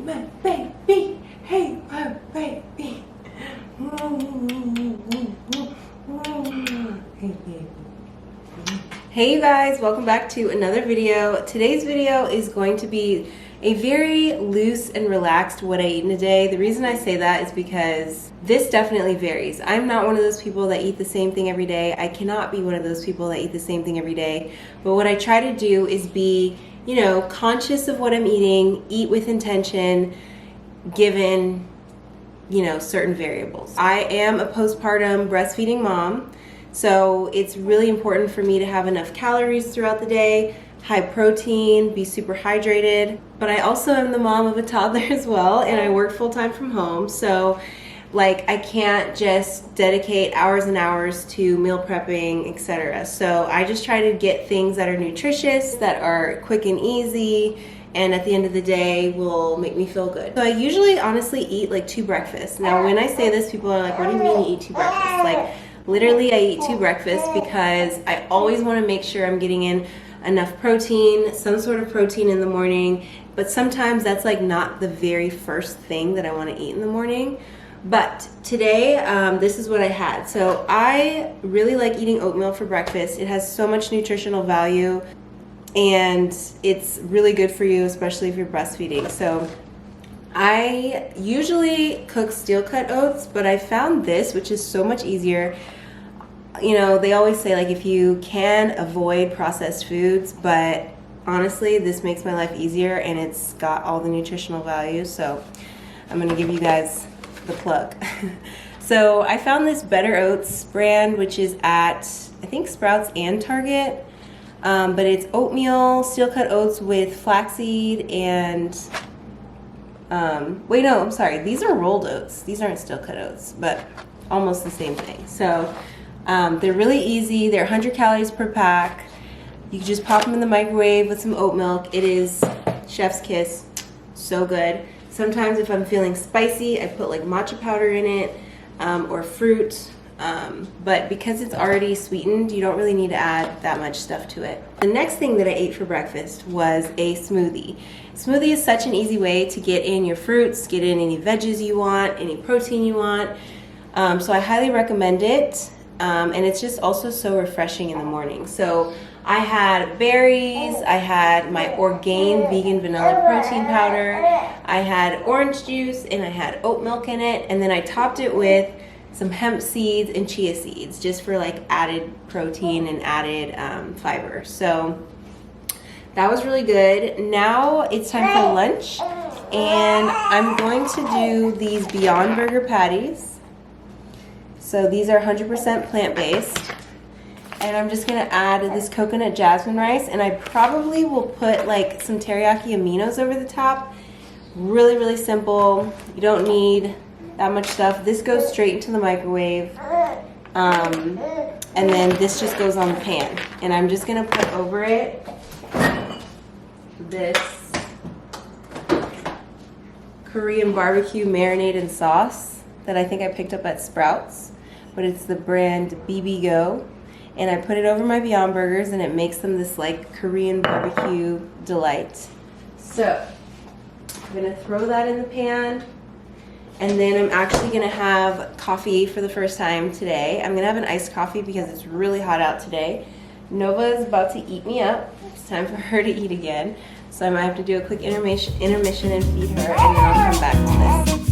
my baby, hey my baby. Hey you guys, welcome back to another video. Today's video is going to be a very loose and relaxed what I eat in a day. The reason I say that is because this definitely varies. I'm not one of those people that eat the same thing every day. I cannot be one of those people that eat the same thing every day. But what I try to do is be, you know, conscious of what I'm eating, eat with intention, given, you know, certain variables. I am a postpartum breastfeeding mom, so it's really important for me to have enough calories throughout the day, high protein, be super hydrated. But I also am the mom of a toddler as well, and I work full-time from home, so like I can't just dedicate hours and hours to meal prepping, etc. So I just try to get things that are nutritious, that are quick and easy, and at the end of the day will make me feel good. So I usually honestly eat like 2 breakfasts. Now when I say this, people are like, what do you mean you eat 2 breakfasts? Like literally I eat 2 breakfasts because I always want to make sure I'm getting in enough protein, some sort of protein in the morning, but sometimes that's like not the very first thing that I want to eat in the morning. But today, this is what I had. So I really like eating oatmeal for breakfast. It has so much nutritional value and it's really good for you, especially if you're breastfeeding. So I usually cook steel cut oats, but I found this, which is so much easier. You know, they always say like if you can avoid processed foods, but honestly, this makes my life easier and it's got all the nutritional value. So I'm gonna give you guys the plug. So I found this Better Oats brand, which is at I think Sprouts and Target, but it's oatmeal, steel cut oats with flaxseed and wait, no, I'm sorry, these are rolled oats. These aren't steel cut oats, but almost the same thing. So they're really easy. They're 100 calories per pack. You can just pop them in the microwave with some oat milk. It is chef's kiss, so good. Sometimes if I'm feeling spicy, I put like matcha powder in it or fruit. But because it's already sweetened, you don't really need to add that much stuff to it. The next thing that I ate for breakfast was a smoothie. Smoothie is such an easy way to get in your fruits, get in any veggies you want, any protein you want. So I highly recommend it. And it's just also so refreshing in the morning. So I had berries, I had my Orgain vegan vanilla protein powder, I had orange juice, and I had oat milk in it, and then I topped it with some hemp seeds and chia seeds just for like added protein and added fiber. So that was really good. Now it's time for lunch, and I'm going to do these Beyond Burger patties. So these are 100% plant-based. And I'm just gonna add this coconut jasmine rice, and I probably will put like some teriyaki aminos over the top. Really, really simple. You don't need that much stuff. This goes straight into the microwave. And then this just goes on the pan. And I'm just gonna put over it this Korean barbecue marinated sauce that I think I picked up at Sprouts, but it's the brand BB Go. And I put it over my Beyond Burgers, and it makes them this like Korean barbecue delight. So I'm gonna throw that in the pan, and then I'm actually gonna have coffee for the first time today. I'm gonna have an iced coffee because it's really hot out today. Nova is about to eat me up. It's time for her to eat again. So I might have to do a quick intermission and feed her, and then I'll come back to this.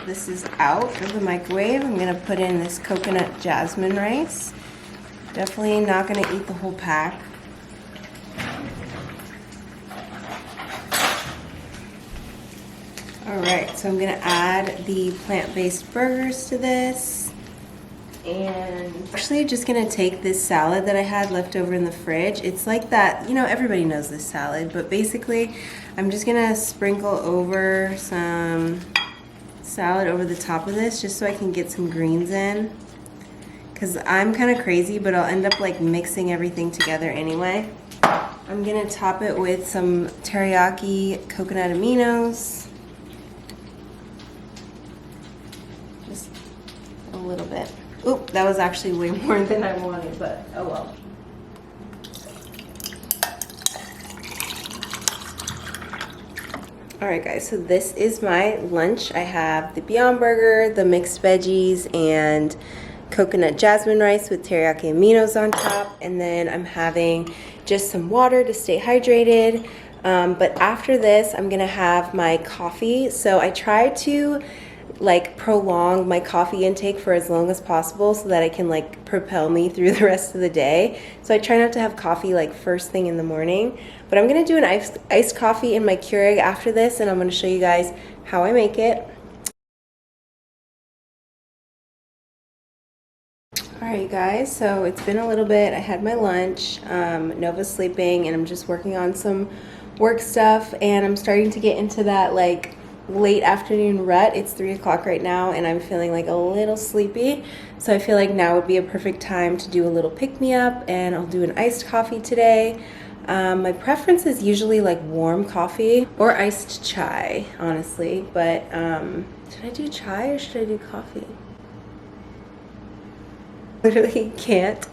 This is out of the microwave. I'm gonna put in this coconut jasmine rice. Definitely not gonna eat the whole pack. All right, so I'm gonna add the plant-based burgers to this. And actually just gonna take this salad that I had left over in the fridge. It's like that, you know, everybody knows this salad, but basically I'm just gonna sprinkle over some salad over the top of this just so I can get some greens in. because I'm kind of crazy, but I'll end up like mixing everything together anyway. I'm gonna top it with some teriyaki coconut aminos. Just a little bit. Oop, that was actually way more than I wanted, but oh well. Alright guys, so this is my lunch. I have the Beyond Burger, the mixed veggies, and coconut jasmine rice with teriyaki aminos on top. And then I'm having just some water to stay hydrated. But after this, I'm gonna have my coffee. So I try to like prolong my coffee intake for as long as possible so that I can like propel me through the rest of the day. So I try not to have coffee like first thing in the morning, but I'm gonna do an iced coffee in my Keurig after this, and I'm gonna show you guys how I make it. Alright guys, so it's been a little bit. I had my lunch, Nova's sleeping, and I'm just working on some work stuff, and I'm starting to get into that like late afternoon rut. It's 3 o'clock right now and I'm feeling like a little sleepy, so I feel like now would be a perfect time to do a little pick-me-up, and I'll do an iced coffee today. My preference is usually like warm coffee or iced chai, honestly, but should I do chai or should I do coffee? Literally can't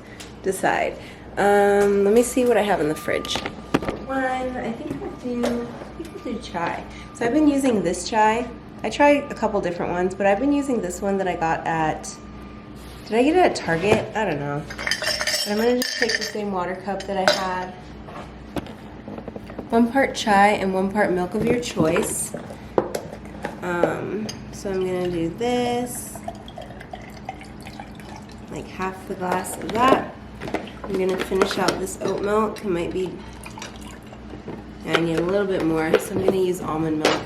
decide. Let me see what I have in the fridge. I think I'll do chai. So I've been using this chai. I tried a couple different ones, but I've been using this one that I got at, did I get it at Target? I don't know. But I'm gonna just take the same water cup that I had. 1 part chai and 1 part milk of your choice. So I'm gonna do this, like half the glass of that. I'm gonna finish out this oat milk. It might be, I need a little bit more, so I'm gonna use almond milk.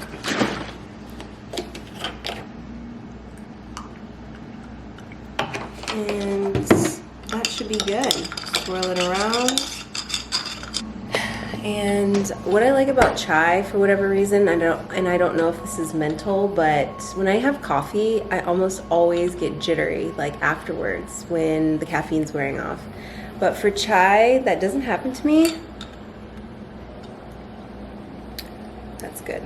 And that should be good. Swirl it around. And what I like about chai, for whatever reason, I don't know if this is mental, but when I have coffee, I almost always get jittery, like afterwards when the caffeine's wearing off. But for chai, that doesn't happen to me. That's good.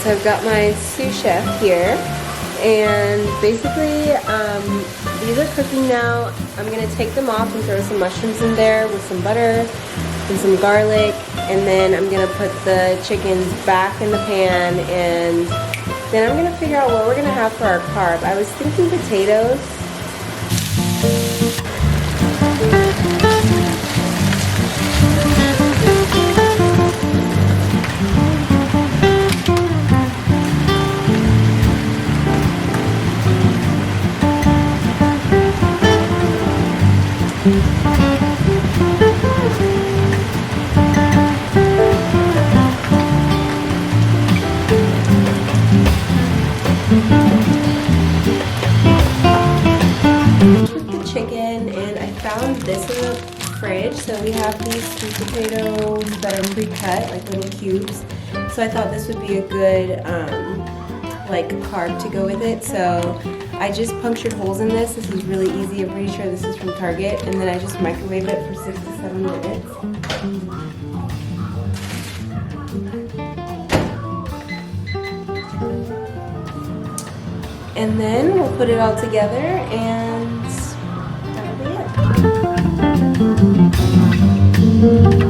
So I've got my sous chef here, and basically these are cooking now. I'm gonna take them off and throw some mushrooms in there with some butter and some garlic, and then I'm gonna put the chickens back in the pan, and then I'm gonna figure out what we're gonna have for our carb. I was thinking potatoes. This in the fridge, so we have these sweet potatoes that are pre-cut, like little cubes. So I thought this would be a good like carb to go with it. So I just punctured holes in this. This is really easy. I'm pretty sure this is from Target, and then I just microwave it for 6 to 7 minutes. And then we'll put it all together and that'll be it.